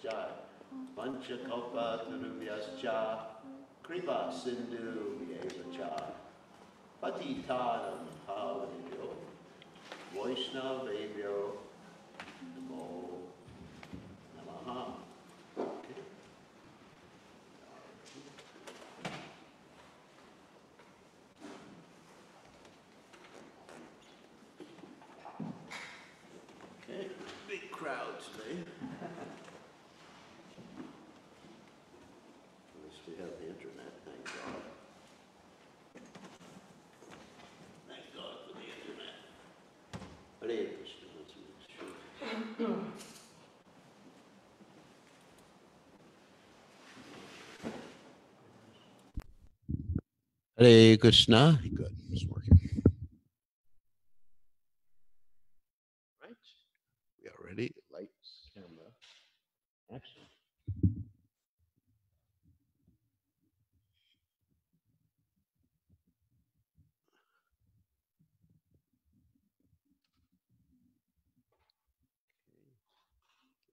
Jai. Panchakalpa Tarubhyascha Kripa Sindhu Yevacha Patitanam Pavanibhyo Vaishnavebhyo Namo Namaha. Okay, big crowd today. At least we have the internet, thank God. Thank God for the internet. Hare Krishna, let's make sure. Hare Krishna. Good, it's working. Right, we are ready. Lights, camera, action.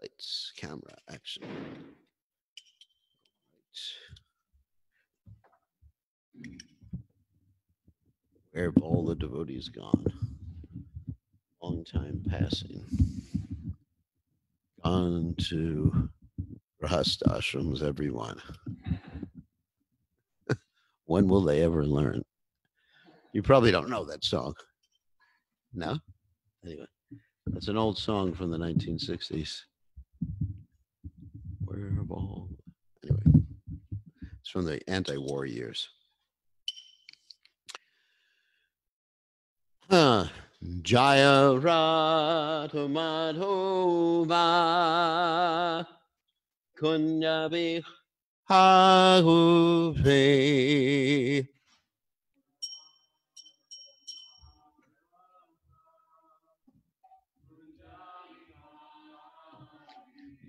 Lights, camera, action. Right. Where have all the devotees gone? Long time passing. Gone to Grahastha ashrams, everyone. When will they ever learn? You probably don't know that song. No? Anyway, that's an old song from the 1960s. Where have all... Anyway, it's from the anti-war years. Jaya Radha Madhova Kunya Bihare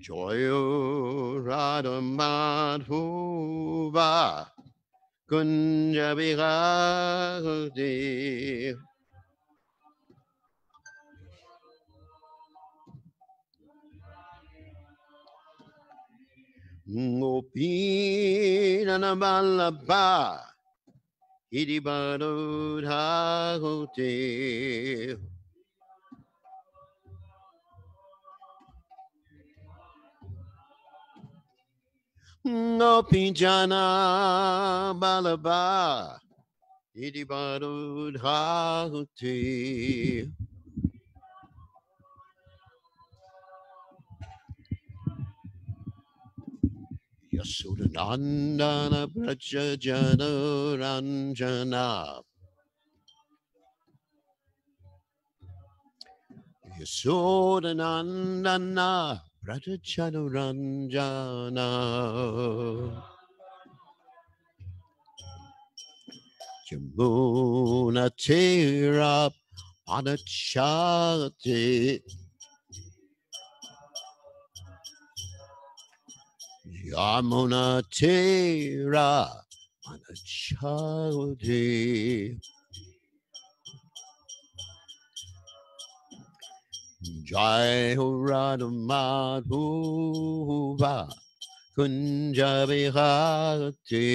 Jaya Radha Madhova Kunya Bihare Gopi Nanamalabha Idibadodhagote Gopi Jana Balabha Idibadodhagote Yasodhanandana Braja Jana Ranjana Yasodhanandana Braja Jana Ranjana Yamuna Tira Panachati Yamuna Tira Panachati Jai Ho Radha Madhova Kunja Bihati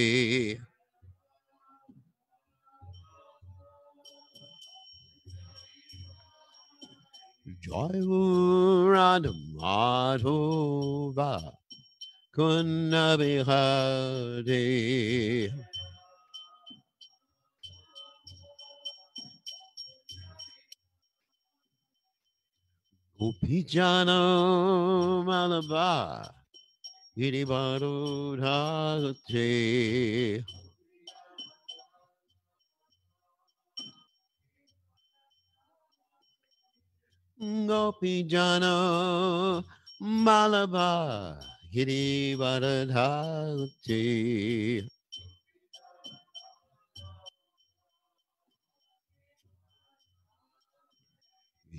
Jai Ho Radha Madhova Kunja Bihati Gopijana Malabha Giribadodhagate Gopijana Malabha Giribadodhagate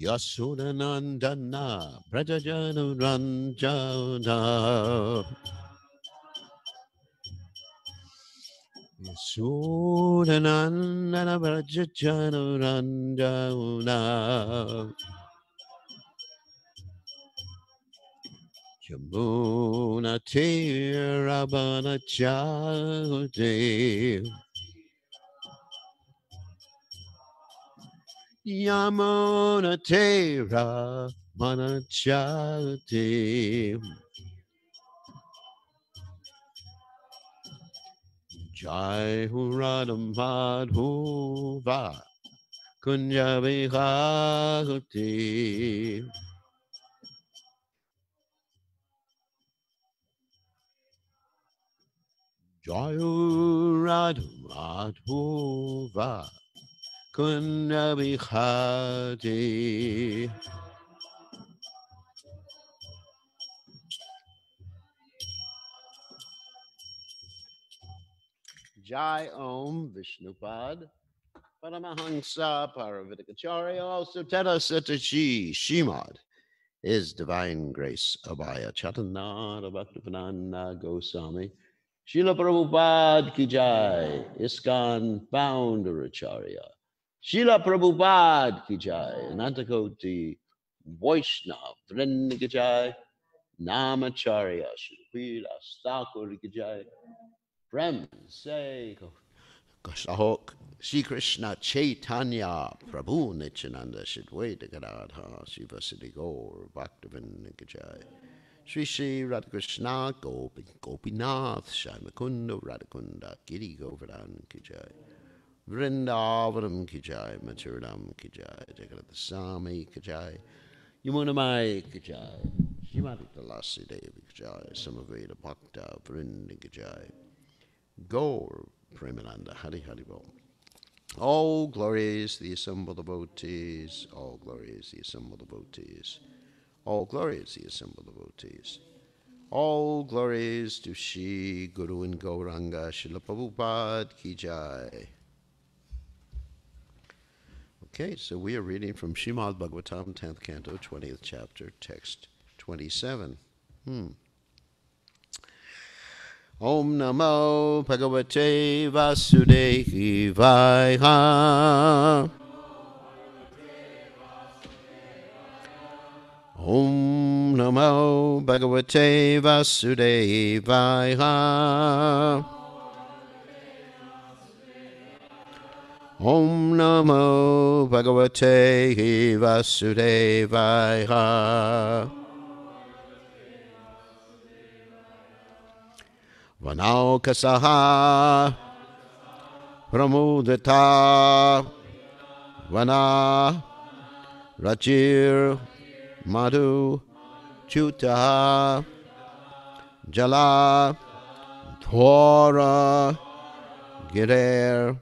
Yasodhanandana Brajajana Ranjana Yasodhanandana Brajajana Ranjana Yamuna Yamuna Tirabana Chade. Yamuna Tirabana Chade. Jai Huradam Madhuva Kunjabi Bhagavati. Jai Huradam Madhuva Kunjabi Bhagavati. Jai Om Vishnupad Paramahansa Paravitakacharya also Teta Satashi Shimad. His Divine Grace Abhaya Chaitanya Bhaktivedanta Goswami Srila Prabhupada Ki Jai ISKCON Founder Acharya Srila Prabhupada Ki Jai Anantakoti Vaishnav Vrinda Ki Jai Namacharya Shri Thakur Ki Jai Prem Se Sahok Shri Krishna Chaitanya Prabhu Nityananda Shidwaita Gadadha Shiva Siddhi Gaur Bhaktivinoda Gajai Shri Shri Radhakrishna Gopinath Shaimakunda Radhakunda Giri Govardhan Kijai Vrindavanam Kijai Maturadam Kijai Jagannath Swami Kijai Yamunamai Kijai Shrimati Tulasi Devi Kijai Samaveda Bhakta Vrinda Kijai Gaur Premananda Hari Hari Bol. All glories the assembled devotees, all glories the assembled devotees, all glories the assembled devotees, all glories to Shri Guru and Gauranga Srila Prabhupada Ki Jai. Okay, so we are reading from Srimad Bhagavatam, 10th Canto, 20th chapter, text 27. Om Namo Bhagavate Vasudevaya. Om Namo Bhagavate Vasudevaya. Om Namo Bhagavate Vasudevaya. Vanaukasaha Pramudita Vana Rajir Madhu Chuta Jala Thora Girer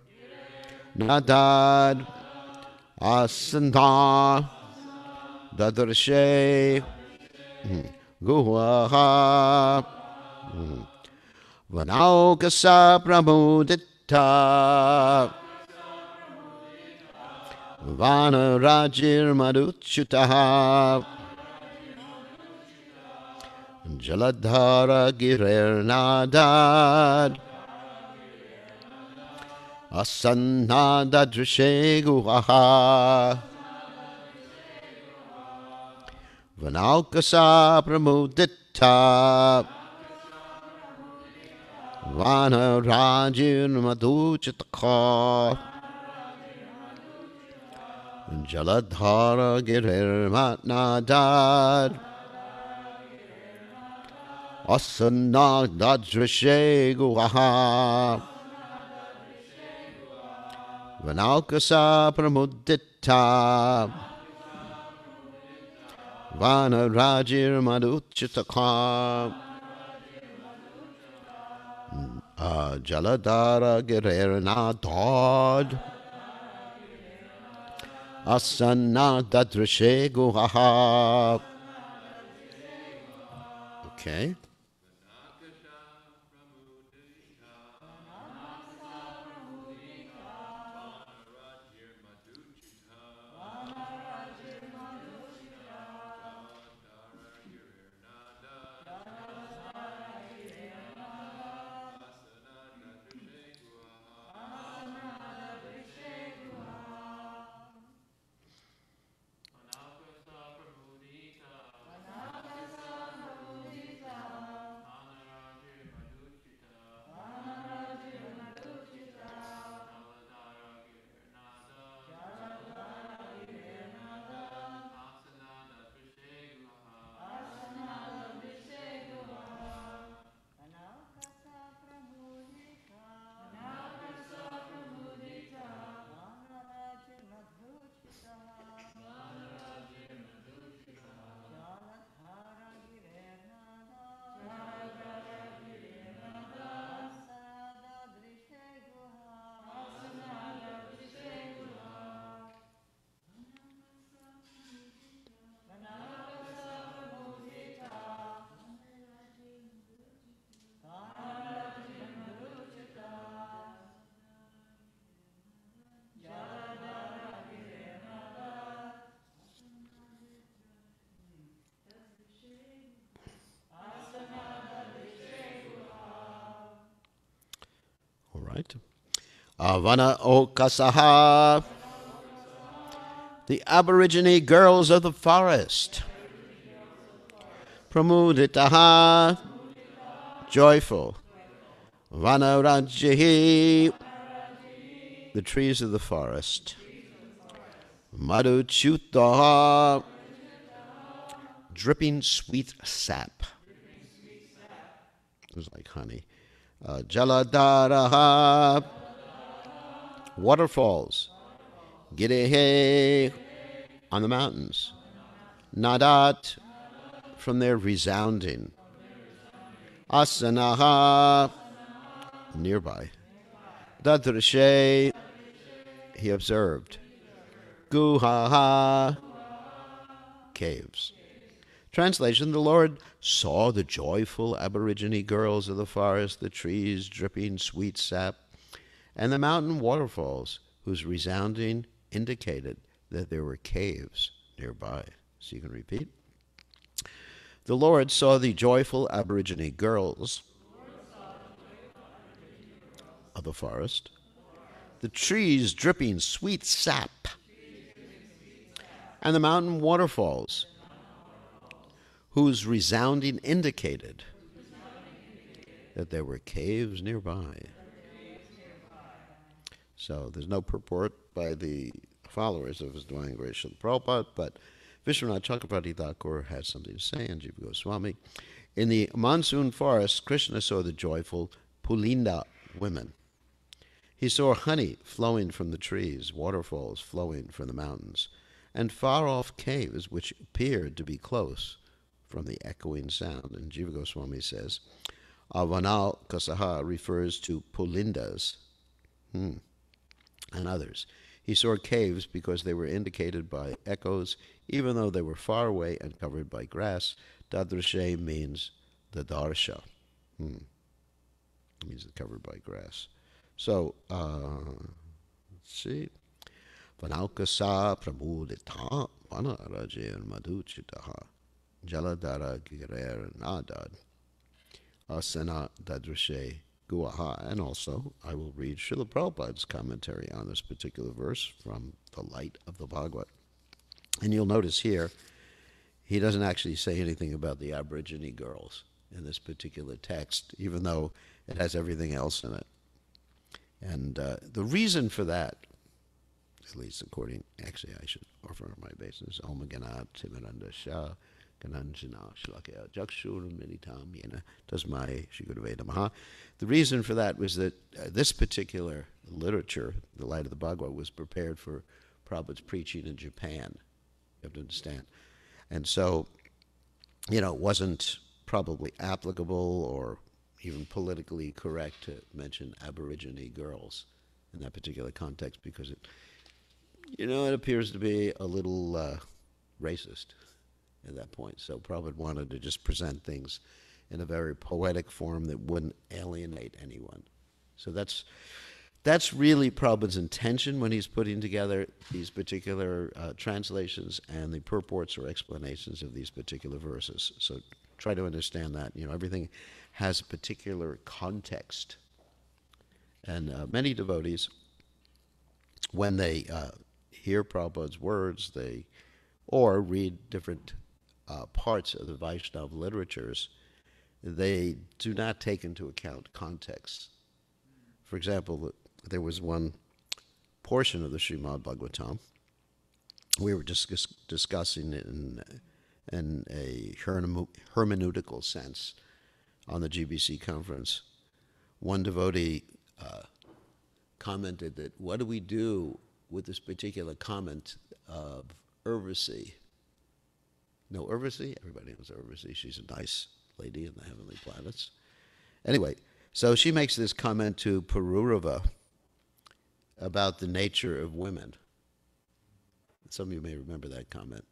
Nadad Asanta Dadarshe Guha Vanaukasa Pramudita Vana Rajir Madhuchutaha Jaladhara Girer Nadad Asannada Drishe Guha Vanaukasa Pramudita Vana Rajir Madhuchutaha Jaladhara Girer Nadad Asannada Drishe Guha Vanaukasa Pramudita Vana Rajir Madhuchitaka Jaladhara Girer Nadad Asannada Drishe Guha. Okay. right. Avana Okasaha, the Aborigine girls of the forest. Pramuditaha, joyful. Vanarajahi, the trees of the forest. Madhuchutaha, dripping sweet sap. It was like honey. Jaladaraha, waterfalls. Girehe, on the mountains. Nadat, from their resounding. Asanaha, nearby. Dadrishe, he observed. Guhaha, caves. Translation, the Lord saw the joyful Aborigine girls of the forest, the trees dripping sweet sap, and the mountain waterfalls, whose resounding indicated that there were caves nearby. So you can repeat. The Lord saw the joyful Aborigine girls of the forest, the trees dripping sweet sap, and the mountain waterfalls, whose resounding indicated that there were caves nearby. So there's no purport by the followers of his Divine Grace Srila Prabhupada, but Vishwanath Chakravarti Thakur has something to say, and Jiva Goswami. In the monsoon forest, Krishna saw the joyful Pulinda women. He saw honey flowing from the trees, waterfalls flowing from the mountains, and far-off caves which appeared to be close from the echoing sound. And Jiva Goswami says, Avanal Kasaha refers to Pulindas and others. He saw caves because they were indicated by echoes, even though they were far away and covered by grass. Dadrashe means the darsha. It means covered by grass. So, let's see. Vanaukasa pramudita vanarajan madhuchitaha jaladara girer nadad asana dadrashe guaha. And also, I will read Srila Prabhupada's commentary on this particular verse from the Light of the Bhagavad. And you'll notice here, he doesn't actually say anything about the Aborigine girls in this particular text, even though it has everything else in it. And the reason for that, at least according, actually I should offer my basis, Om Ganat Timaranda Shah Gananjana Shlakya Jakshur Militam Yena Tasmai Shigurveda Maha. The reason for that was that this particular literature, the Light of the Bhagavad, was prepared for Prabhupada's preaching in Japan. You have to understand. And so, it wasn't probably applicable or even politically correct to mention Aborigine girls in that particular context because it appears to be a little racist at that point. So Prabhupada wanted to just present things in a very poetic form that wouldn't alienate anyone. So that's really Prabhupada's intention when he's putting together these particular translations and the purports or explanations of these particular verses. So try to understand that. Everything has a particular context. And many devotees, when they hear Prabhupada's words, or read different parts of the Vaishnava literatures, they do not take into account context. For example, there was one portion of the Srimad Bhagavatam we were just discussing it in a hermeneutical sense on the GBC conference. One devotee commented that, what do we do with this particular comment of Urvasi? Know Urvasi? Everybody knows Urvasi. She's a nice lady in the heavenly planets. Anyway, so she makes this comment to Pururava about the nature of women. Some of you may remember that comment.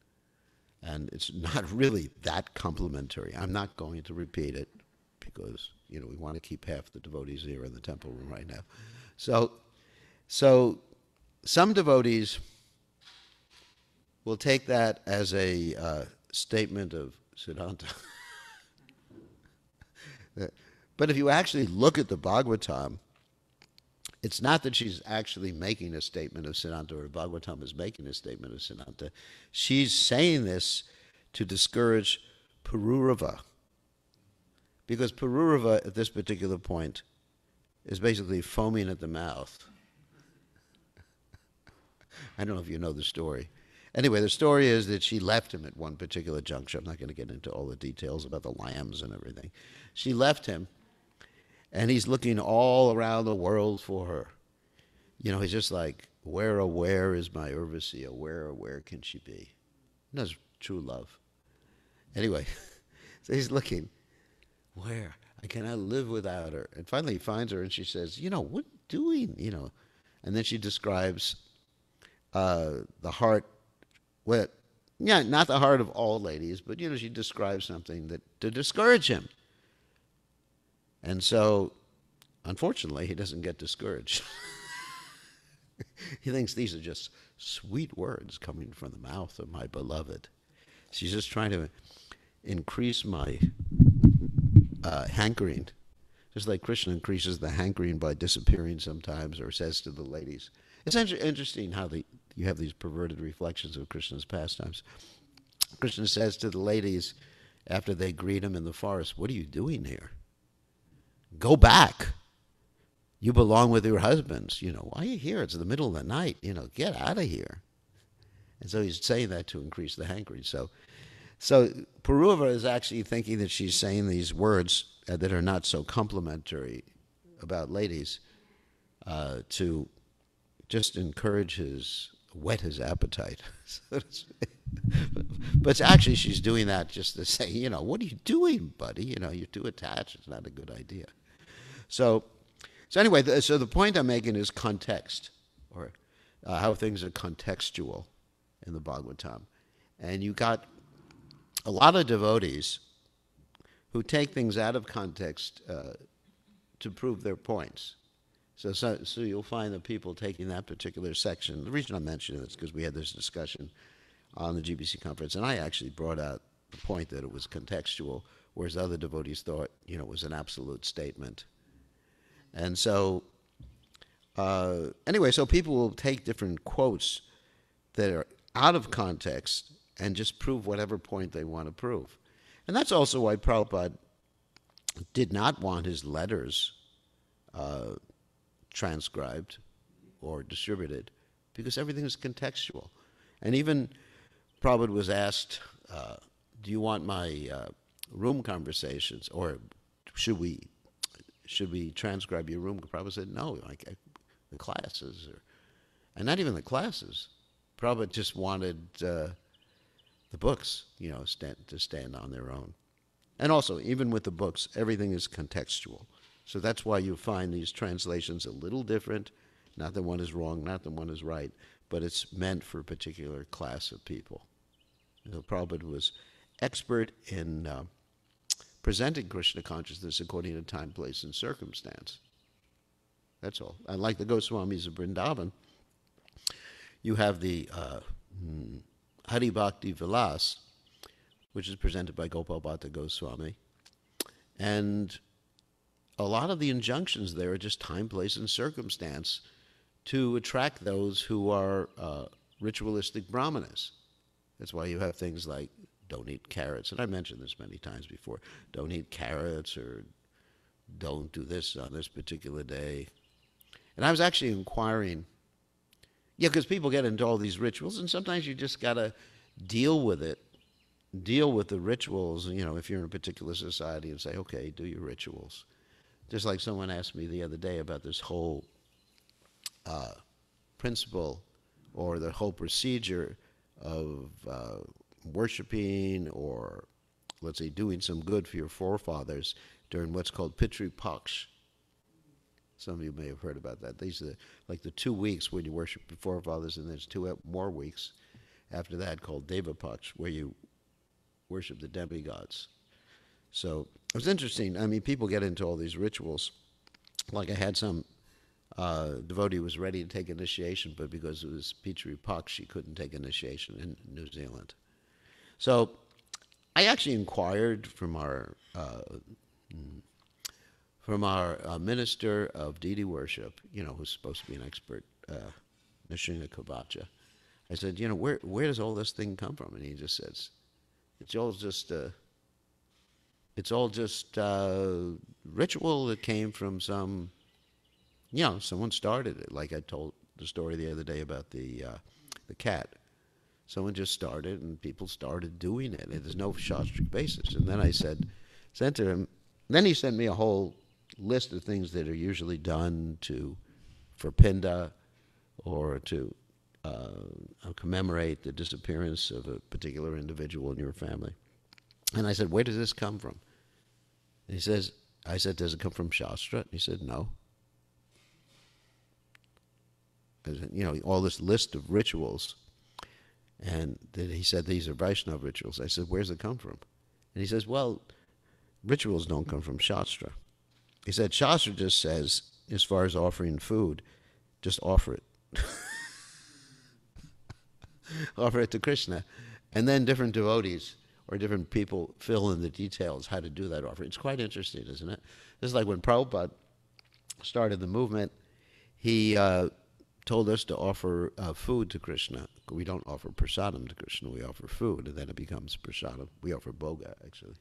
And it's not really that complimentary. I'm not going to repeat it because, we want to keep half the devotees here in the temple room right now. So some devotees will take that as a statement of Siddhanta. But if you actually look at the Bhagavatam, It's not that she's actually making a statement of Siddhanta or Bhagavatam is making a statement of Siddhanta. She's saying this to discourage Pururava. Because Pururava, at this particular point, is basically foaming at the mouth. I don't know if you know the story. Anyway, the story is that she left him at one particular juncture. I'm not going to get into all the details about the lambs and everything. She left him, and he's looking all around the world for her. You know, he's just like, where, oh, where is my Urvasi? Where, oh, where can she be? And that's true love. Anyway, so he's looking, where? I cannot live without her. And finally he finds her, and she says, you know, what are you doing? You know, and then she describes the heart, well, yeah, not the heart of all ladies, but, you know, she describes something that to discourage him. And so, unfortunately, he doesn't get discouraged. He thinks these are just sweet words coming from the mouth of my beloved. She's just trying to increase my hankering. Just like Krishna increases the hankering by disappearing sometimes, or says to the ladies. It's interesting how you have these perverted reflections of Krishna's pastimes. Krishna says to the ladies after they greet him in the forest, what are you doing here? Go back. You belong with your husbands. You know, why are you here? It's the middle of the night. You know, get out of here. And so he's saying that to increase the hankering. So Pururava is actually thinking that she's saying these words that are not so complimentary about ladies to just encourage whet his appetite. But actually she's doing that just to say, you know, what are you doing, buddy? You know, you're too attached. It's not a good idea. So anyway, so the point I'm making is context, or how things are contextual in the Bhagavatam. And you got a lot of devotees who take things out of context to prove their points. So you'll find the people taking that particular section. The reason I'm mentioning this is because we had this discussion on the GBC conference, and I actually brought out the point that it was contextual, whereas other devotees thought, you know, it was an absolute statement. And so, anyway, so people will take different quotes that are out of context and just prove whatever point they want to prove. And that's also why Prabhupada did not want his letters transcribed or distributed, because everything is contextual. And even Prabhupada was asked, do you want my room conversations, or should we transcribe your room? Prabhupada said, no, the classes, and not even the classes. Prabhupada just wanted the books, you know, to stand on their own. And also, even with the books, everything is contextual. So that's why you find these translations a little different. Not that one is wrong, not that one is right, but it's meant for a particular class of people. You know, Prabhupada was expert in presenting Krishna consciousness according to time, place, and circumstance. That's all. And like the Goswamis of Vrindavan, you have the Hari Bhakti Vilas, which is presented by Gopal Bhatta Goswami. And a lot of the injunctions there are just time, place, and circumstance to attract those who are ritualistic brahmanas. That's why you have things like don't eat carrots. And I mentioned this many times before. Don't eat carrots, or don't do this on this particular day. And I was actually inquiring, because people get into all these rituals, and sometimes you just got to deal with it, deal with the rituals, you know, if you're in a particular society, and say, okay, do your rituals. Just like someone asked me the other day about this whole principle, or the whole procedure of worshiping, or let's say doing some good for your forefathers during what's called Pitru Paksh. Some of you may have heard about that. These are like the 2 weeks when you worship your forefathers, and there's 2 more weeks after that called Deva Paksh, where you worship the demigods. So it was interesting. I mean, people get into all these rituals. Like I had some devotee who was ready to take initiation, but because it was Pitru Paksh, she couldn't take initiation in New Zealand. So I actually inquired from from our minister of deity worship, who's supposed to be an expert, Nishinga Kavacha. I said, where does all this thing come from? And he just says, it's all just ritual that came from someone started it. Like I told the story the other day about the cat. Someone just started, and people started doing it. And there's no shastric basis. And then I said to him, then he sent me a whole list of things that are usually done for Pinda or to commemorate the disappearance of a particular individual in your family. And I said, where does this come from? And I said, does it come from Shastra? And he said, no. I said, all this list of rituals. And then he said, these are Vaishnava rituals. I said, where's it come from? And he says, well, rituals don't come from Shastra. He said, Shastra just says, as far as offering food, just offer it. Offer it to Krishna. And then different devotees or different people fill in the details how to do that offering. It's quite interesting, isn't it? It's like when Prabhupada started the movement, he told us to offer food to Krishna. We don't offer prasadam to Krishna, we offer food, and then it becomes prasadam. We offer bhoga, actually.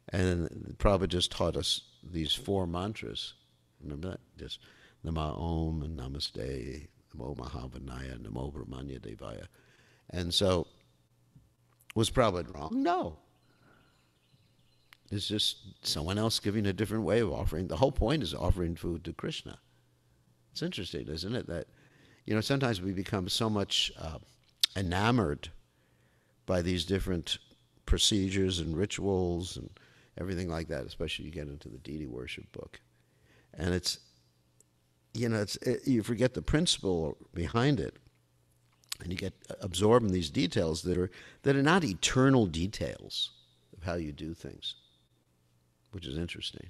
And Prabhupada just taught us these 4 mantras. Remember that? Just Nama Om and Namaste, Namo Mahavanaya, Namo Brahmanya Devaya. And so, was Prabhupada wrong? No. It's just someone else giving a different way of offering. The whole point is offering food to Krishna. It's interesting, isn't it? That, sometimes we become so much enamored by these different procedures and rituals and everything like that, especially you get into the deity worship book. And you forget the principle behind it. And you get absorbed in these details that are not eternal details of how you do things, which is interesting.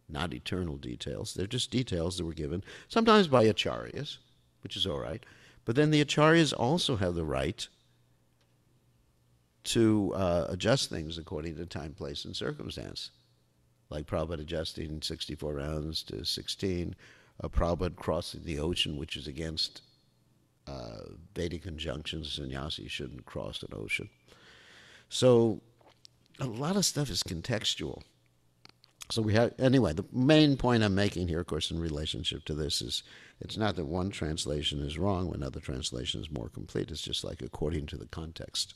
Not eternal details. They're just details that were given, sometimes by acharyas, which is all right. But then the acharyas also have the right to adjust things according to time, place, and circumstance. Like Prabhupada adjusting 64 rounds to 16, Prabhupada crossing the ocean, which is against Vedic conjunctions. Sannyasi shouldn't cross an ocean. So a lot of stuff is contextual. So anyway, the main point I'm making here, of course, in relationship to this is it's not that one translation is wrong when another translation is more complete. It's just like according to the context.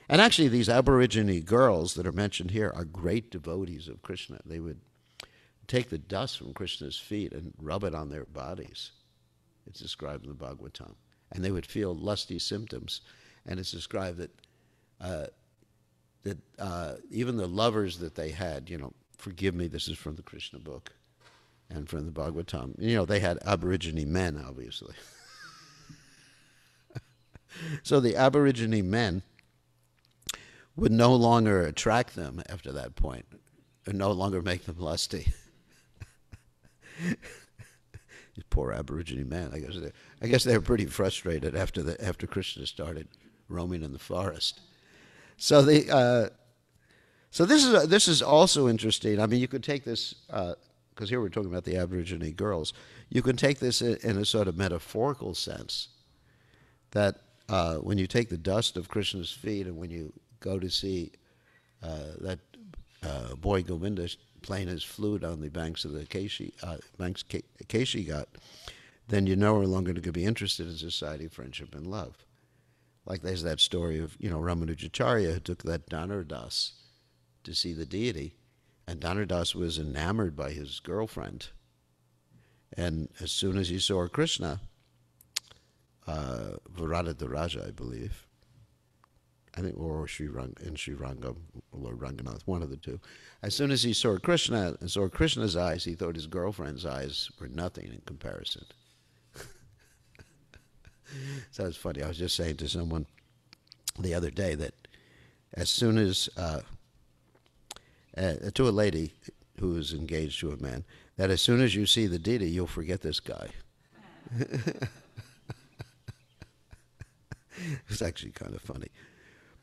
And actually, these Aborigine girls that are mentioned here are great devotees of Krishna. They would take the dust from Krishna's feet and rub it on their bodies. It's described in the Bhagavatam. And they would feel lusty symptoms. And it's described that even the lovers that they had, forgive me, this is from the Krishna book and from the Bhagavatam. They had Aborigine men, obviously. So the Aborigine men would no longer attract them after that point, and no longer make them lusty. These poor Aborigine men. I guess they were pretty frustrated after Krishna started roaming in the forest. So this is also interesting. I mean, you could take this because here we're talking about the Aborigine girls. You can take this in a sort of metaphorical sense. That when you take the dust of Krishna's feet, and when you go to see that boy Govinda playing his flute on the banks of the Keshi Ghat, then you're no longer going to be interested in society, friendship, and love. Like there's that story of Ramanujacharya who took that Dhanurdas to see the deity, and Dhanurdas was enamored by his girlfriend. And as soon as he saw Krishna, Varadaraja, I believe, or Sri Rangam, or Ranganath, one of the two. As soon as he saw Krishna and saw Krishna's eyes, he thought his girlfriend's eyes were nothing in comparison. So it's funny. I was just saying to someone the other day that as soon as, to a lady who is engaged to a man, that as soon as you see the deity, you'll forget this guy. It's actually kind of funny.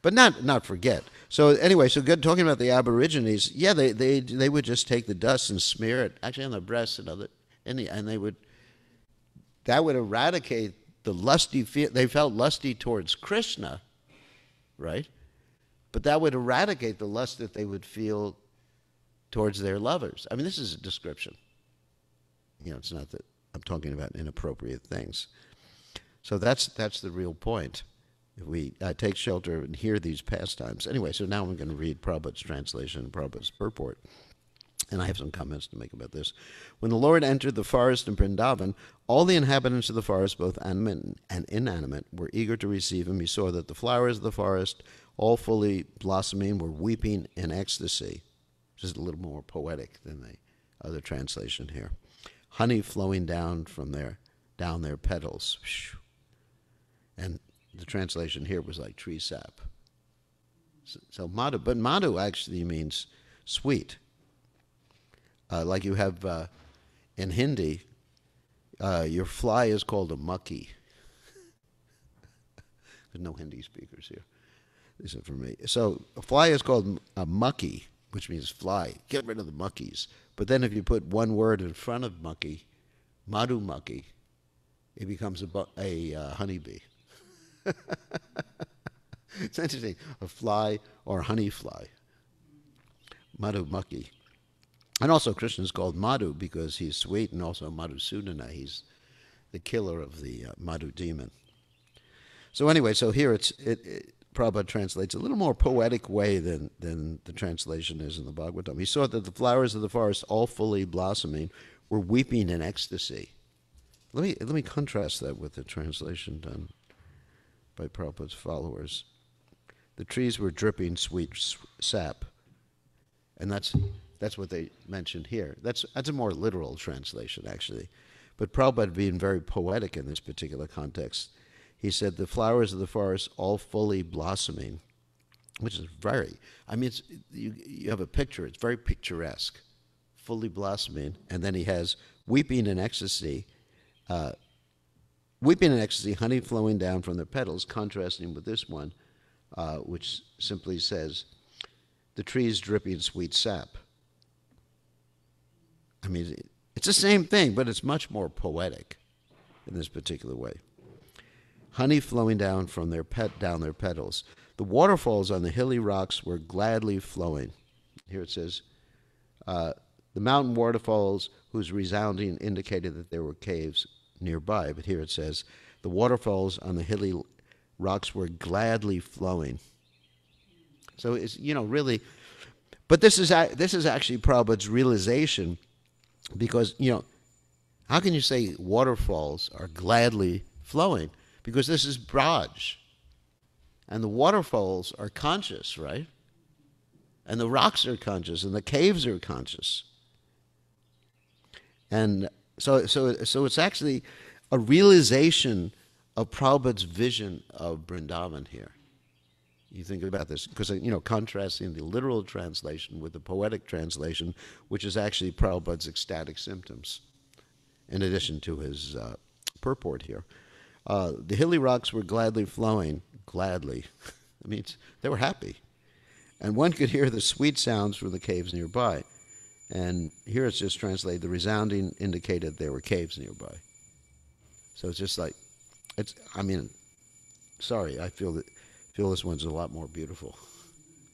but not forget. So anyway, so good, talking about the Aborigines, yeah, they would just take the dust and smear it actually on their breasts and and they would, that would eradicate the lusty feel. They felt lusty towards Krishna, right? But that would eradicate the lust that they would feel towards their lovers. I mean, this is a description. It's not that I'm talking about inappropriate things. So that's the real point. If we take shelter and hear these pastimes. Anyway, so now I'm going to read Prabhupada's translation and Prabhupada's purport. And I have some comments to make about this. When the Lord entered the forest in Vrindavan, all the inhabitants of the forest, both animate and inanimate, were eager to receive him. He saw that the flowers of the forest, all fully blossoming, were weeping in ecstasy. Just a little more poetic than the other translation here. Honey flowing down their petals. And the translation here was like tree sap. So madhu, but madhu actually means sweet. Like you have in Hindi, your fly is called a mucky. There's no Hindi speakers here. These are for me. So a fly is called a mucky, which means fly. Get rid of the muckies. But then if you put one word in front of mucky, madhu mucky, it becomes a honeybee. It's interesting. A fly or honey fly. Madhu mucky. And also Krishna is called Madhu because he's sweet, and also Madhusudana. He's the killer of the Madhu demon. So anyway, so here Prabhupada translates a little more poetic way than the translation is in the Bhagavatam. He saw that the flowers of the forest, all fully blossoming, were weeping in ecstasy. Let me contrast that with the translation done by Prabhupada's followers. The trees were dripping sweet sap, and that's what they mentioned here. That's a more literal translation, actually. But Prabhupada, being very poetic in this particular context, he said, the flowers of the forest all fully blossoming, which is you have a picture, it's very picturesque, fully blossoming, and then he has weeping in ecstasy, honey flowing down from their petals, contrasting with this one, which simply says, the trees dripping sweet sap. I mean, it's the same thing, but it's much more poetic in this particular way. Honey flowing down from their petals. The waterfalls on the hilly rocks were gladly flowing. Here it says, the mountain waterfalls whose resounding indicated that there were caves nearby. But here it says, the waterfalls on the hilly rocks were gladly flowing. So it's, really, but this is actually Prabhupada's realization. Because, how can you say waterfalls are gladly flowing? Because this is Braj. And the waterfalls are conscious, right? And the rocks are conscious, and the caves are conscious. And so it's actually a realization of Prabhupada's vision of Vrindavan here. You think about this, because, contrasting the literal translation with the poetic translation, which is actually Prabhupada's ecstatic symptoms, in addition to his purport here. The hilly rocks were gladly flowing, gladly. I mean, they were happy. And one could hear the sweet sounds from the caves nearby. And here it's just translated, the resounding indicated there were caves nearby. So it's just like, I feel this one's a lot more beautiful,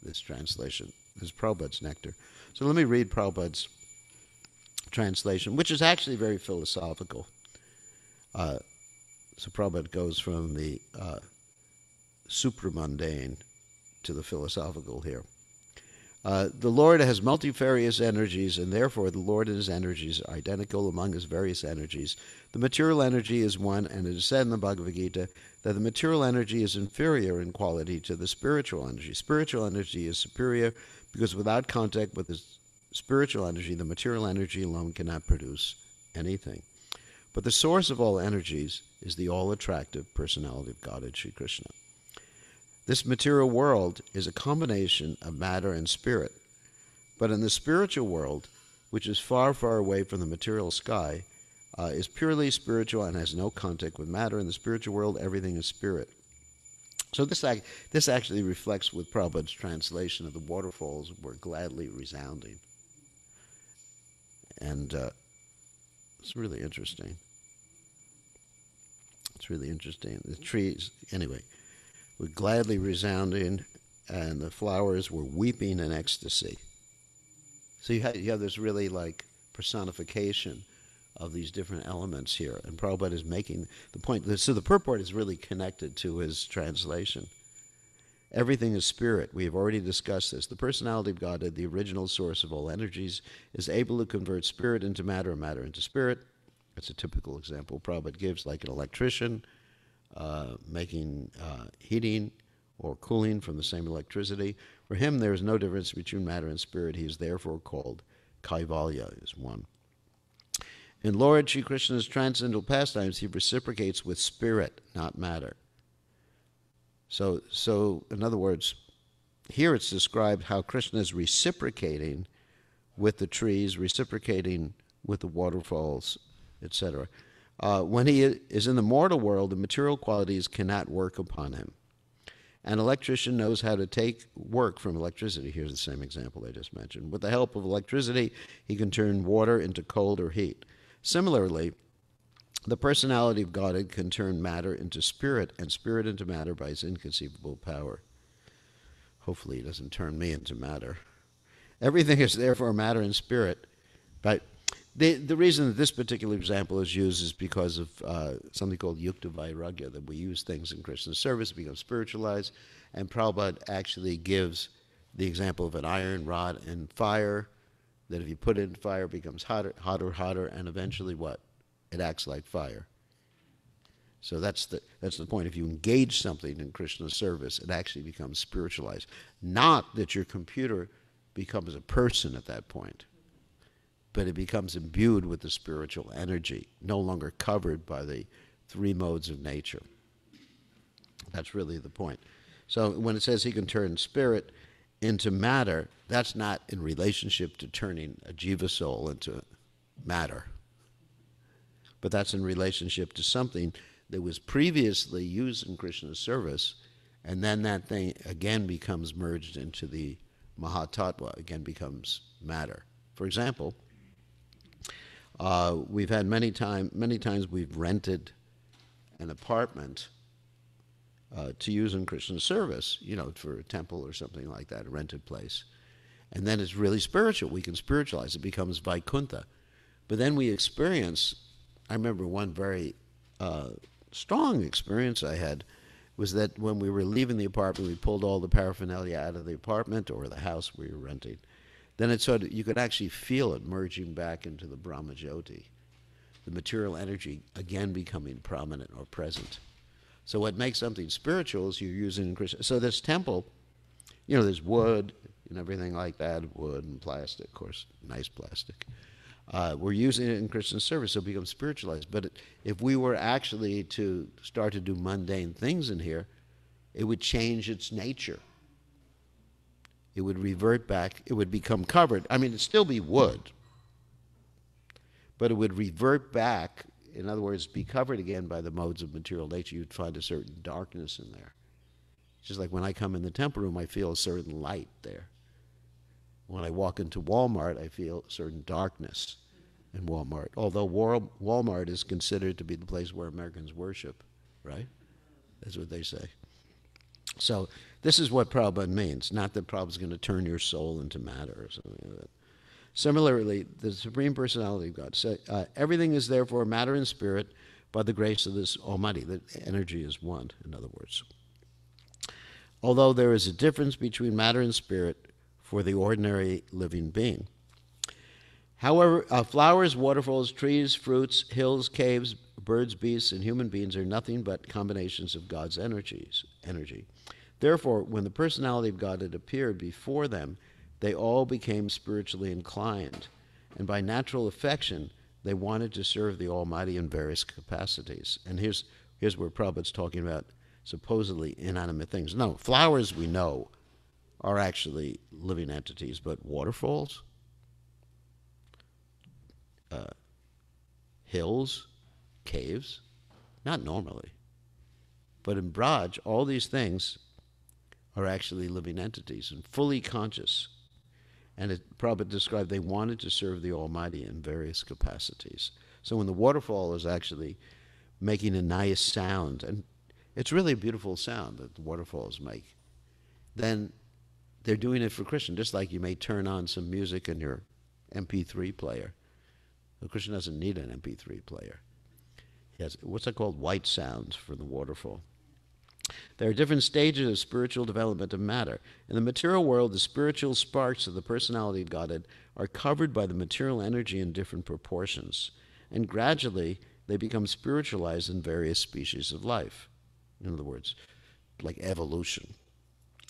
this translation. This is Prabhupada's nectar. So let me read Prabhupada's translation, which is actually very philosophical. So Prabhupada goes from the supramundane to the philosophical here. The Lord has multifarious energies, and therefore the Lord and his energies are identical among his various energies. The material energy is one, and it is said in the Bhagavad Gita that the material energy is inferior in quality to the spiritual energy. Spiritual energy is superior because without contact with the spiritual energy, the material energy alone cannot produce anything. But the source of all energies is the all-attractive personality of Godhead, Sri Krishna. This material world is a combination of matter and spirit. But in the spiritual world, which is far, far away from the material sky, is purely spiritual and has no contact with matter. In the spiritual world, everything is spirit. So this actually reflects with Prabhupada's translation of the waterfalls were gladly resounding. And it's really interesting. It's really interesting. The trees, anyway, were gladly resounding, and the flowers were weeping in ecstasy. So you have this really like personification of these different elements here. And Prabhupada is making the point. So the purport is really connected to his translation. Everything is spirit. We have already discussed this. The personality of Godhead, the original source of all energies, is able to convert spirit into matter and matter into spirit. That's a typical example Prabhupada gives, like an electrician making heating or cooling from the same electricity. For him, there is no difference between matter and spirit. He is therefore called Kaivalya, is one. In Lord Sri Krishna's transcendental pastimes, he reciprocates with spirit, not matter. So in other words, here it's described how Krishna is reciprocating with the trees, reciprocating with the waterfalls, etc. When he is in the mortal world, the material qualities cannot work upon him. An electrician knows how to take work from electricity. Here's the same example I just mentioned. With the help of electricity, he can turn water into cold or heat. Similarly, the personality of Godhead can turn matter into spirit and spirit into matter by his inconceivable power. Hopefully he doesn't turn me into matter. Everything is therefore matter and spirit. But the reason that this particular example is used is because of something called yukta vairagya, that we use things in Krishna's service, become spiritualized, and Prabhupada actually gives the example of an iron rod and fire, that if you put it in fire, it becomes hotter, hotter, hotter, and eventually what? It acts like fire. So that's the point. If you engage something in Krishna's service, it actually becomes spiritualized. Not that your computer becomes a person at that point, but it becomes imbued with the spiritual energy, no longer covered by the three modes of nature. That's really the point. So when it says he can turn spirit into matter, that's not in relationship to turning a jiva soul into matter, but that's in relationship to something that was previously used in Krishna's service, and then that thing again becomes merged into the Mahatattva, again becomes matter. For example, we've had many times we've rented an apartment to use in Krishna's service, for a temple or something like that, a rented place. And then it's really spiritual. We can spiritualize. It becomes Vaikuntha. But then we experience, I remember one very strong experience I had was that when we were leaving the apartment, we pulled all the paraphernalia out of the apartment or the house we were renting. Then it sort of, you could actually feel it merging back into the Brahmajyoti, the material energy again becoming prominent or present. So what makes something spiritual is you're using in Krishna. So this temple, there's wood and everything like that, wood and plastic, of course, nice plastic. We're using it in Krishna's service, so it becomes spiritualized. But if we were actually to start to do mundane things in here, it would change its nature. It would revert back. It would become covered. I mean, it'd still be wood, but it would revert back. In other words, be covered again by the modes of material nature. You'd find a certain darkness in there. Just like when I come in the temple room, I feel a certain light there. When I walk into Walmart, I feel a certain darkness in Walmart. Although Walmart is considered to be the place where Americans worship, right? That's what they say. So this is what Prabhupada means, not that Prabhupada's going to turn your soul into matter or something like that. Similarly, the Supreme Personality of God said, everything is therefore matter and spirit by the grace of this Almighty. The energy is one, in other words. Although there is a difference between matter and spirit for the ordinary living being. However, flowers, waterfalls, trees, fruits, hills, caves, birds, beasts, and human beings are nothing but combinations of God's energy. Therefore, when the personality of God had appeared before them, they all became spiritually inclined, and by natural affection, they wanted to serve the Almighty in various capacities. And here's where Prabhupada's talking about supposedly inanimate things. No, flowers we know are actually living entities, but waterfalls, hills, caves, not normally. But in Braj, all these things are actually living entities and fully conscious. And Prabhupada described they wanted to serve the Almighty in various capacities. So when the waterfall is actually making a nice sound, and it's really a beautiful sound that the waterfalls make, then they're doing it for Krishna, just like you may turn on some music in your MP3 player. Well, Krishna doesn't need an MP3 player. He has, what's that called? White sounds for the waterfall. There are different stages of spiritual development of matter. In the material world, the spiritual sparks of the personality of Godhead are covered by the material energy in different proportions, and gradually they become spiritualized in various species of life. In other words, like evolution.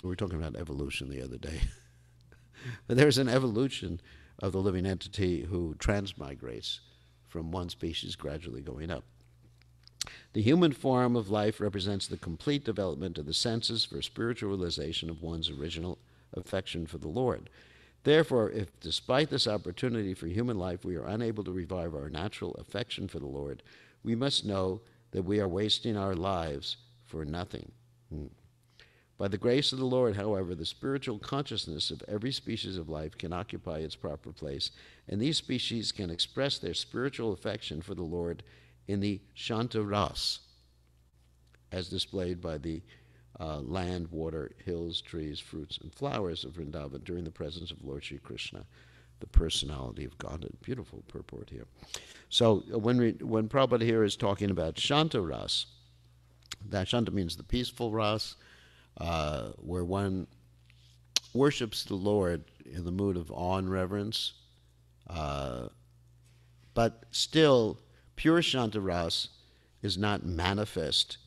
We were talking about evolution the other day. But there's an evolution of the living entity who transmigrates from one species gradually going up. The human form of life represents the complete development of the senses for spiritual realization of one's original affection for the Lord. Therefore, if despite this opportunity for human life we are unable to revive our natural affection for the Lord, we must know that we are wasting our lives for nothing. By the grace of the Lord, however, the spiritual consciousness of every species of life can occupy its proper place, and these species can express their spiritual affection for the Lord in the Shanta Ras, as displayed by the land, water, hills, trees, fruits, and flowers of Vrindavan during the presence of Lord Sri Krishna, the personality of God. A beautiful purport here. So when Prabhupada here is talking about Shanta Ras, that Shanta means the peaceful Ras, where one worships the Lord in the mood of awe and reverence, but still pure Shanta Ras is not manifest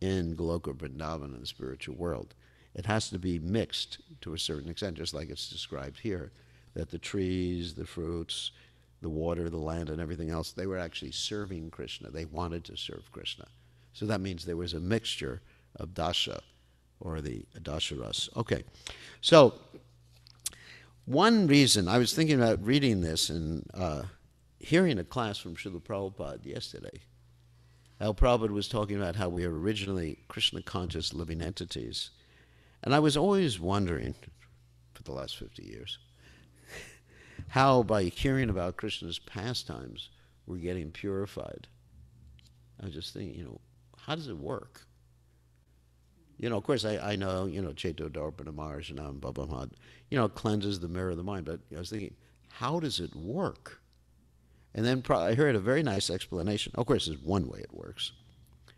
in Goloka Vrindavan in the spiritual world. It has to be mixed to a certain extent, just like it's described here, that the trees, the fruits, the water, the land, and everything else, they were actually serving Krishna. They wanted to serve Krishna. So that means there was a mixture of dasha, or the dasharas. Okay, so one reason, I was thinking about reading this and hearing a class from Srila Prabhupada yesterday. How Prabhupada was talking about how we are originally Krishna-conscious living entities. And I was always wondering, for the last 50 years, how by hearing about Krishna's pastimes, we're getting purified. I was just thinking, how does it work? Of course, I know, Cheto Darpana Marjanam Babamad, cleanses the mirror of the mind. But I was thinking, how does it work? And then I heard a very nice explanation. Of course, there's one way it works.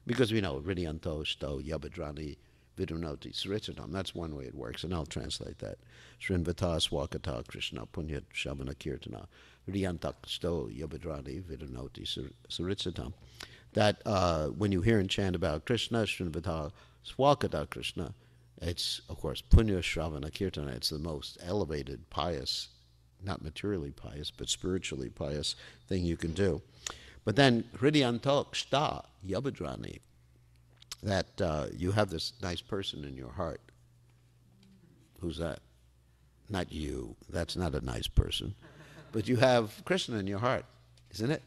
Because we know, Ridyanto, Sto, Yabadrani, Vidunoti, Srichatam, that's one way it works. And I'll translate that. Srinvata, Swakata, Krishna, Punya, Shabana, Kirtana, Ridyantak, Sto, Yabadrani, Vidunoti, Srichatam. That when you hear and chant about Krishna, Srinvata, Swakata Krishna, it's, of course, Punya Shravana Kirtana. It's the most elevated, pious, not materially pious, but spiritually pious thing you can do. But then, Hridyantok Shta Yabadrani, that you have this nice person in your heart. Who's that? Not you. That's not a nice person. But you have Krishna in your heart, isn't it?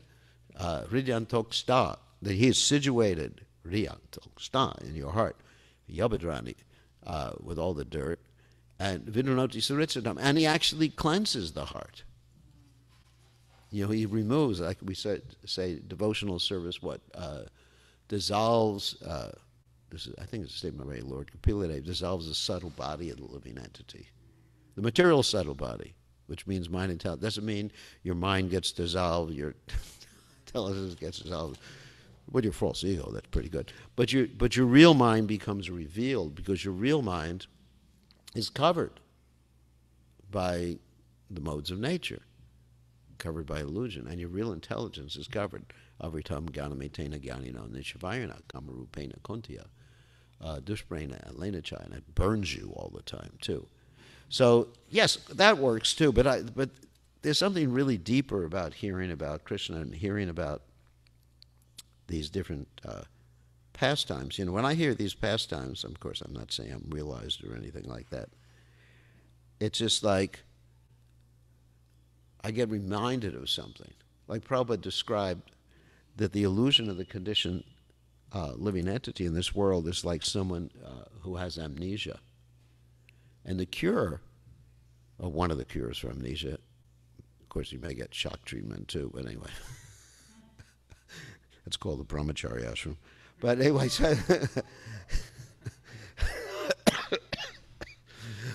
Hridyantok Shta, that he is situated, Hridyantok Shta, in your heart. Yabadrani, with all the dirt, and Vidunoti Suritzadam, and he actually cleanses the heart. He removes, like we say devotional service, dissolves, I think it's a statement by Lord Kapila, dissolves the subtle body of the living entity. The material subtle body, which means mind intelligence, doesn't mean your mind gets dissolved, your intelligence gets dissolved. With your false ego, that's pretty good. But your real mind becomes revealed, because your real mind is covered by the modes of nature, covered by illusion, and your real intelligence is covered. Avritam Gyanametena Gyanino Nishavayana Kamarupena Kuntiya Dushprena Lenachai, and it burns you all the time too. So yes, that works too, but there's something really deeper about hearing about Krishna and hearing about these different pastimes. When I hear these pastimes, of course, I'm not saying I'm realized or anything like that. It's just like I get reminded of something. Like Prabhupada described that the illusion of the conditioned living entity in this world is like someone who has amnesia. And the cure, or one of the cures for amnesia, of course you may get shock treatment too, but anyway. It's called the brahmachari ashram. But anyway,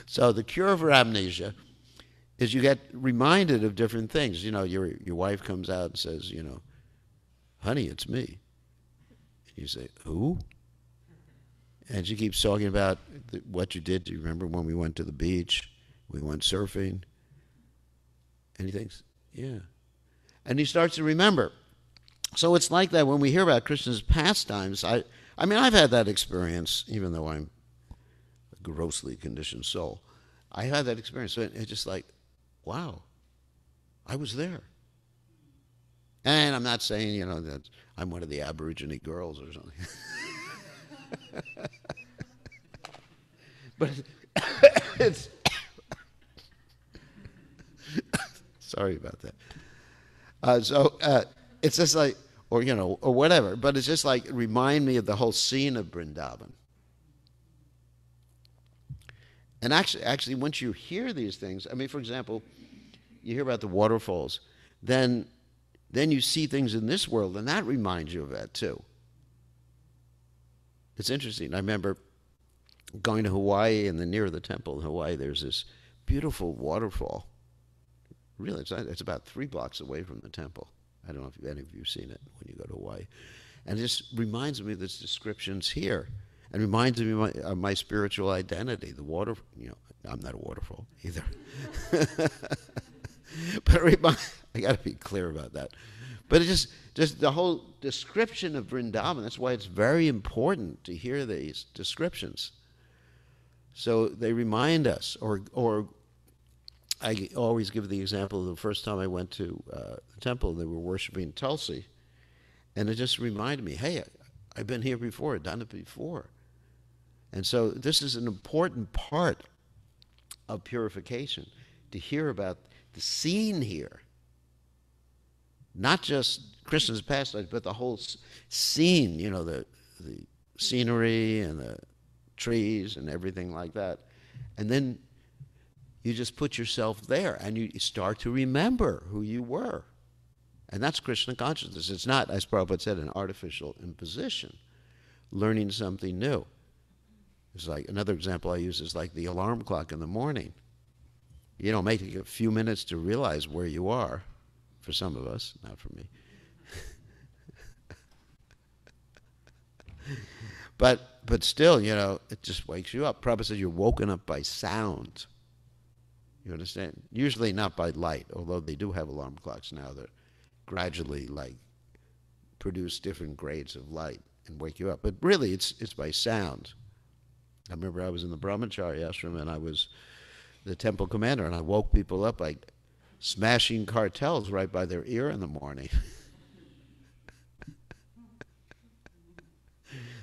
so the cure for amnesia is you get reminded of different things. You know, your wife comes out and says, you know, honey, it's me. And you say, who? And she keeps talking about what you did. Do you remember when we went to the beach? We went surfing. And he thinks, yeah. And he starts to remember. So it's like that when we hear about Krishna's pastimes. I mean, I've had that experience, even though I'm a grossly conditioned soul. I had that experience. So it's just like, wow, I was there. And I'm not saying, you know, that I'm one of the Aborigine girls or something. But it's sorry about that. So it's just like, or you know, or whatever. But it's just like remind me of the whole scene of Vrindavan. And actually, once you hear these things, I mean, for example, you hear about the waterfalls, then you see things in this world, and that reminds you of that too. It's interesting. I remember going to Hawaii, and then near the temple in Hawaii, there's this beautiful waterfall. Really, it's about 3 blocks away from the temple. I don't know if any of you have seen it when you go to Hawaii. And it just reminds me of these descriptions here. And reminds me of my spiritual identity. The water, you know, I'm not a waterfall either. But I got to be clear about that. But it's just the whole description of Vrindavan. That's why it's very important to hear these descriptions. So they remind us, or I always give the example of the first time I went to the temple, they were worshiping Tulsi, and it just reminded me, hey, I've been here before, I've done it before. And so this is an important part of purification, to hear about the scene here. Not just Krishna's pastimes, but the whole scene, you know, the scenery and the trees and everything like that. And then you just put yourself there and you start to remember who you were. And that's Krishna consciousness. It's not, as Prabhupada said, an artificial imposition, learning something new. It's like, another example I use is like the alarm clock in the morning. You know, it may take a few minutes to realize where you are, for some of us, not for me. But still, you know, it just wakes you up. Prabhupada says you're woken up by sound. You understand? Usually not by light, although they do have alarm clocks now that gradually, like, produce different grades of light and wake you up. But really, it's by sound. I remember I was in the brahmachari ashram and I was the temple commander, and I woke people up by smashing cartels right by their ear in the morning.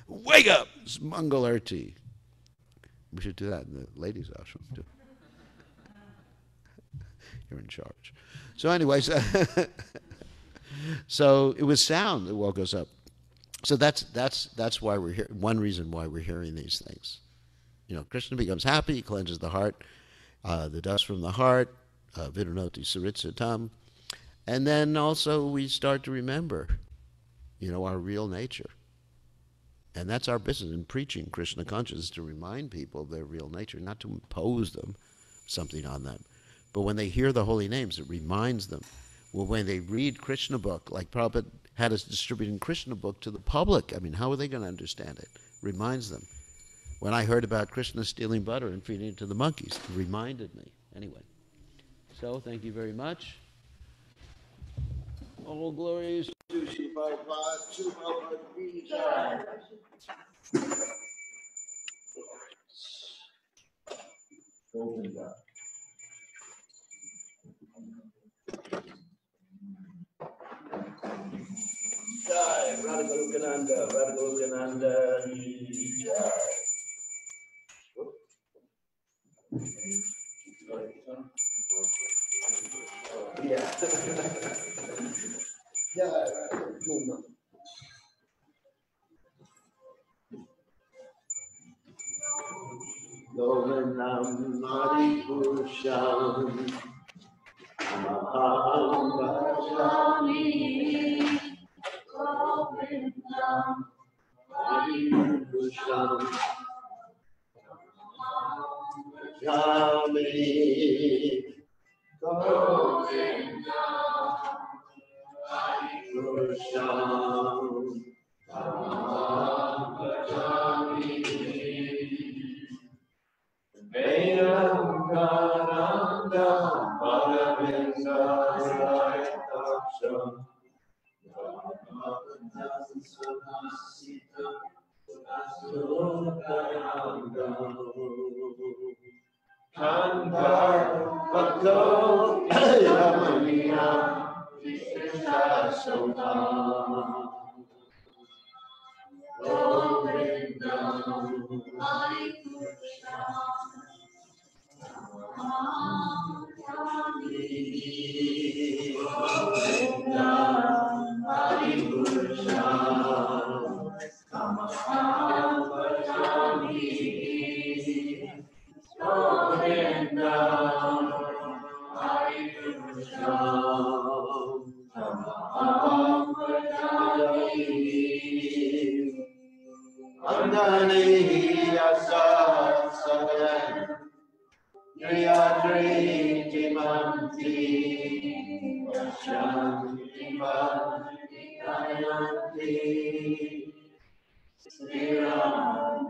Wake up! It's Mangal Arti. We should do that in the ladies' ashram too. You're in charge. So anyways, so it was sound that woke us up. So that's why we're here. One reason why we're hearing these things. You know, Krishna becomes happy, he cleanses the heart, the dust from the heart, vidunoti saritsatam, and then also we start to remember, you know, our real nature. And that's our business in preaching Krishna consciousness, to remind people of their real nature, not to impose something on them. But when they hear the holy names, it reminds them. Well, when they read Krishna book, like Prabhupada had us distributing Krishna book to the public, I mean, how are they going to understand it? Reminds them. When I heard about Krishna stealing butter and feeding it to the monkeys, it reminded me. Anyway, so thank you very much. All glories to Shri Prabhupada, to Prabhupada be Jai. Govinda. Jai, Radha Govinda, Jai. Yeah. Yeah. Purusham Tamaham Bhajami Govindam Hari Purusham Bhajami Govindam Hari Purusham Tamaham Bhajami Vedam Karandam Bhagavindam Daksham Bhagavatam Samasitam Sukarandam Kandar Bhakto Yamaniya Vishasham Govindam Hari Krishna Govindam Hari Krishna Tamaham Bhajami Govindam Hari Krishna Tamaham Bhajami Andani Asat Sagan Yadri Jimanti Shanti Bhakti Sriranti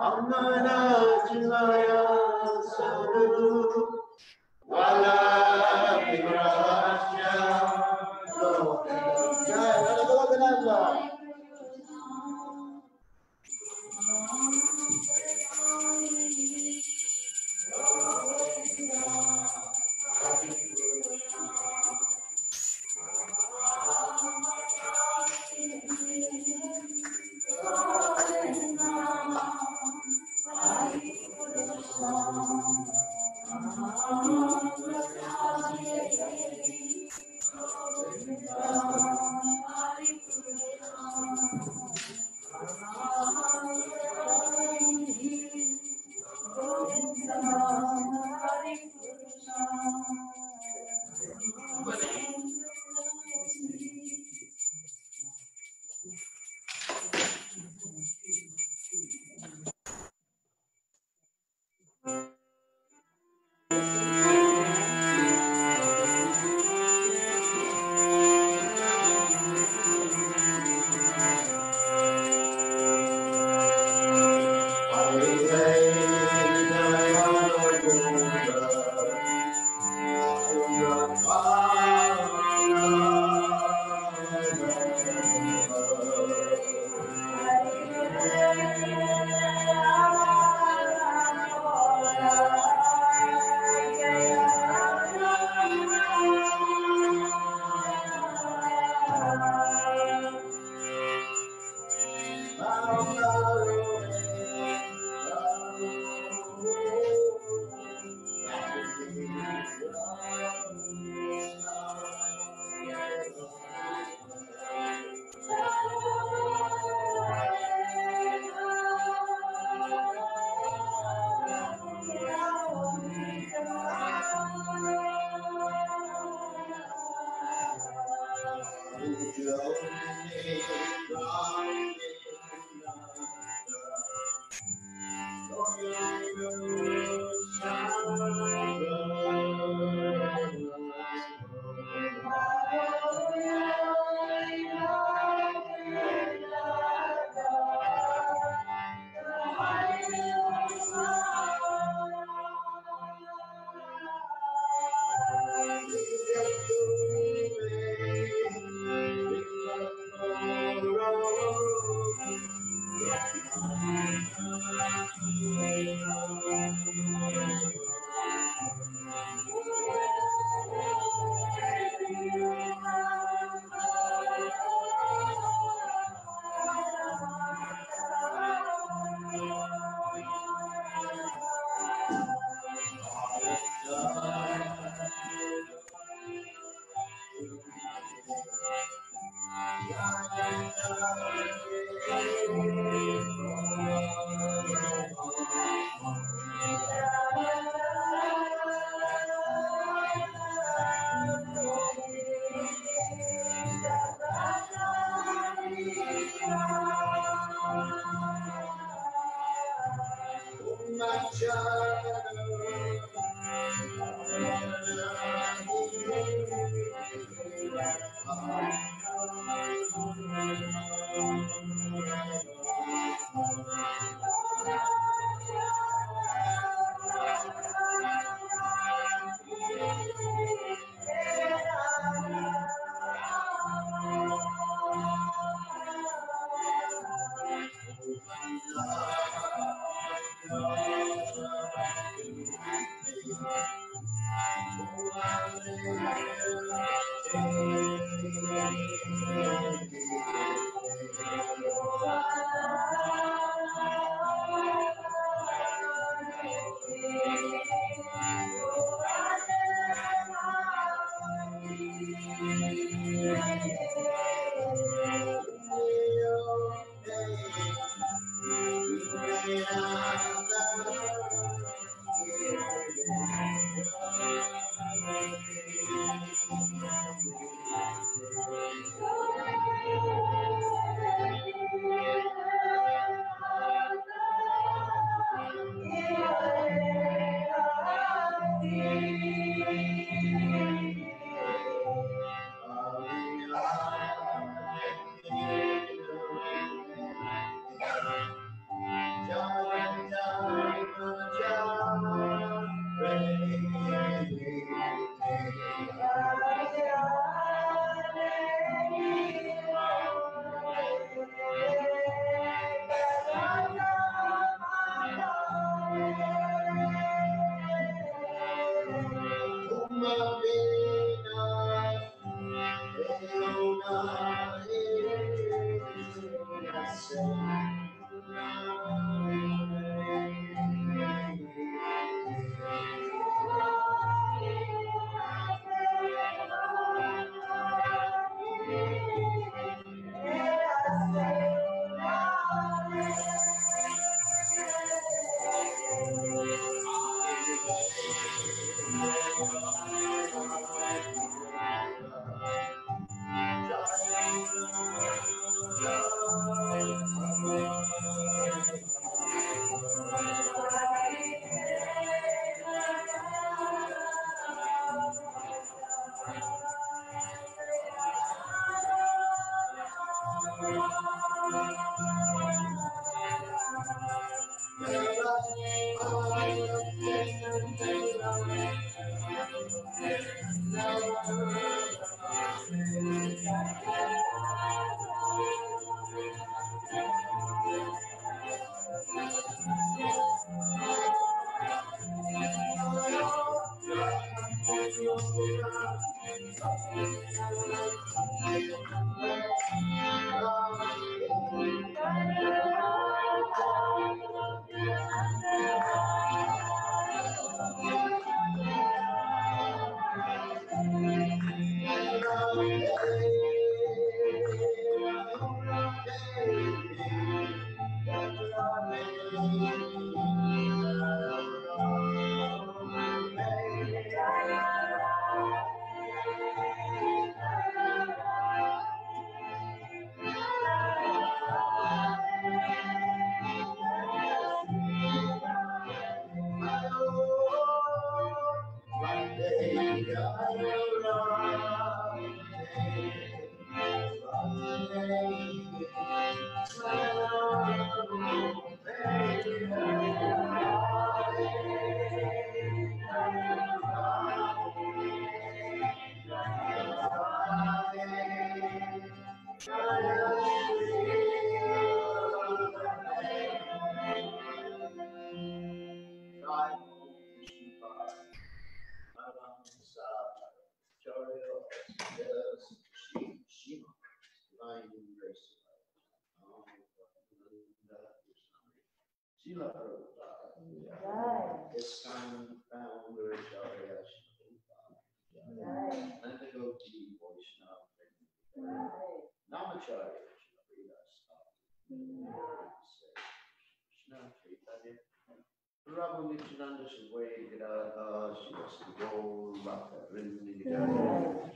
Amanajnaya Sadhu Vala Vigrasya Lokaya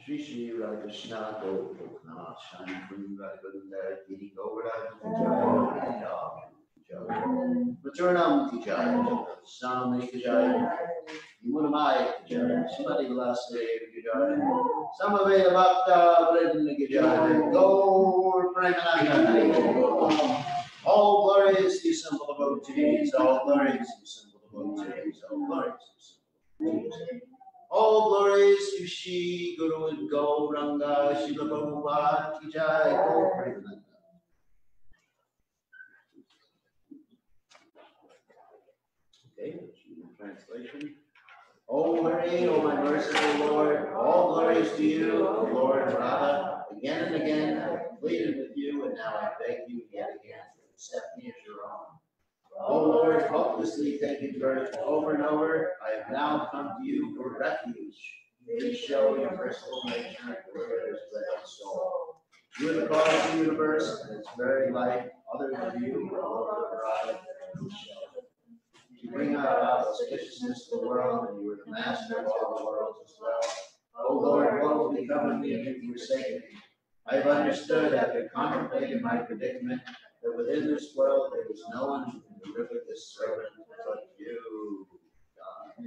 Shri Shri Radha Krishna Gopal Shani Queen Radha Govinda Giri Govardhan Jai Maternam Jai Sam Jai Munamaya Gajare, Srimati Vilasde Gajare, Samaveda Bhakta Vrinda Gajare, Gaur Premananda. All glories to simple devotees, all glories to simple devotees, all glories to simple devotees. All glories to Shri Guru and Gauranga, Srila Prabhupada Ki Jai, Gaur Premananda. Okay, translation. O Hari, O my merciful Lord, all glories to you, O Lord Radha. Again and again I have pleaded with you, and now I beg you yet again to accept me as your own. O Lord, hopelessly taking birth over and over, I have now come to you for refuge. Please show your merciful nature toward this wretched soul. You are the cause of the universe and its very life. Other than you, O Lord Radha, no shelter. You bring about auspiciousness to the world, and you are the master of all the worlds as well. O Lord, what will become of me if you forsake me? I have understood, after contemplating my predicament, that within this world there is no one who can deliver this servant but you, God.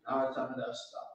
Now it's time to stop.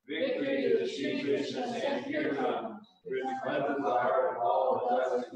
Victory to Shri Krishna and Kirtan, which cleanses the heart of all the blessed